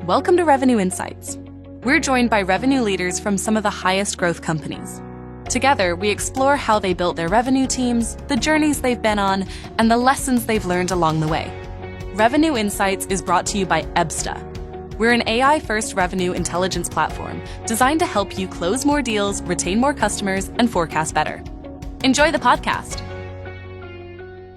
Welcome to Revenue Insights. We're joined by revenue leaders from some of the highest growth companies. Together, we explore how they built their revenue teams, the journeys they've been on, and the lessons they've learned along the way. Revenue Insights is brought to you by Ebsta. We're an AI-first revenue intelligence platform designed to help you close more deals, retain more customers, and forecast better. Enjoy the podcast.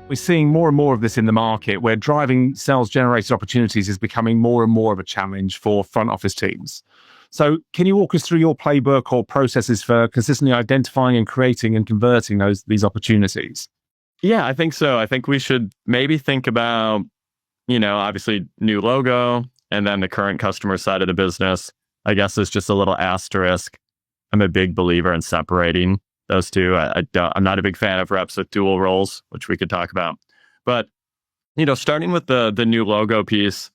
We're seeing more and more of this in the market where driving sales-generated opportunities is becoming more and more of a challenge for front office teams. So can you walk us through your playbook or processes for consistently identifying and creating and converting these opportunities? Yeah, I think so. I think we should maybe think about, obviously new logo and then the current customer side of the business. I guess there's just a little asterisk. I'm a big believer in separating those two. I'm not a big fan of reps with dual roles, which we could talk about. But, starting with the new logo piece,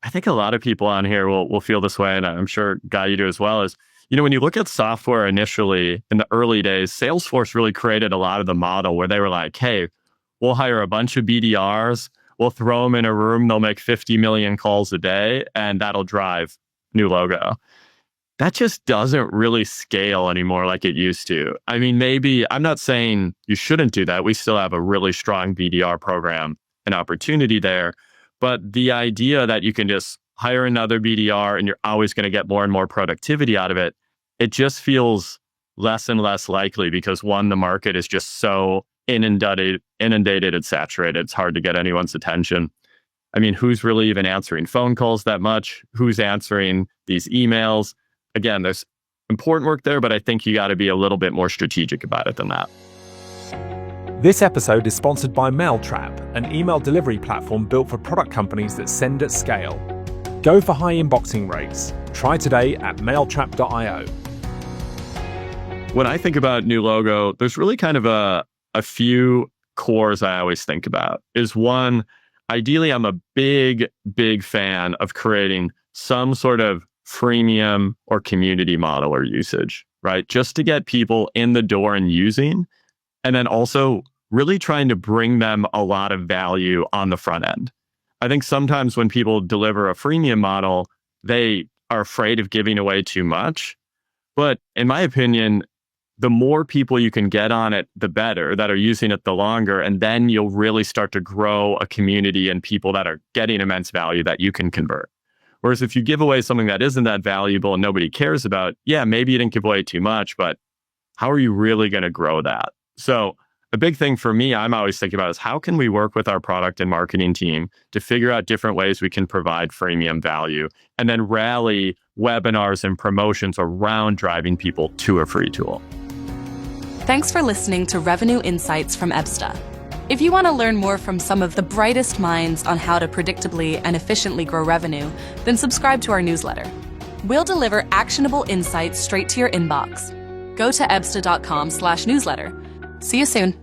I think a lot of people on here will feel this way, and I'm sure, Guy, you do as well, is, when you look at software initially, in the early days, Salesforce really created a lot of the model where they were like, hey, we'll hire a bunch of BDRs, we'll throw them in a room, they'll make 50 million calls a day, and that'll drive new logo. That just doesn't really scale anymore like it used to. I mean, maybe, I'm not saying you shouldn't do that. We still have a really strong BDR program and opportunity there. But the idea that you can just hire another BDR and you're always going to get more and more productivity out of it, it just feels less and less likely because one, the market is just so inundated and saturated. It's hard to get anyone's attention. I mean, who's really even answering phone calls that much? Who's answering these emails? Again, there's important work there, but I think you got to be a little bit more strategic about it than that. This episode is sponsored by Mailtrap, an email delivery platform built for product companies that send at scale. Go for high inboxing rates. Try today at mailtrap.io. When I think about new logo, there's really kind of a few cores I always think about. Is one, ideally, I'm a big fan of creating some sort of freemium or community model or usage, right? Just to get people in the door and using. And then also really trying to bring them a lot of value on the front end. I think sometimes when people deliver a freemium model, they are afraid of giving away too much. But in my opinion, the more people you can get on it, the better, that are using it the longer. And then you'll really start to grow a community and people that are getting immense value that you can convert. Whereas if you give away something that isn't that valuable and nobody cares about, yeah, maybe you didn't give away too much, but how are you really going to grow that? So a big thing for me, I'm always thinking about is how can we work with our product and marketing team to figure out different ways we can provide freemium value and then rally webinars and promotions around driving people to a free tool. Thanks for listening to Revenue Insights from Ebsta. If you want to learn more from some of the brightest minds on how to predictably and efficiently grow revenue, then subscribe to our newsletter. We'll deliver actionable insights straight to your inbox. Go to ebsta.com/newsletter. See you soon.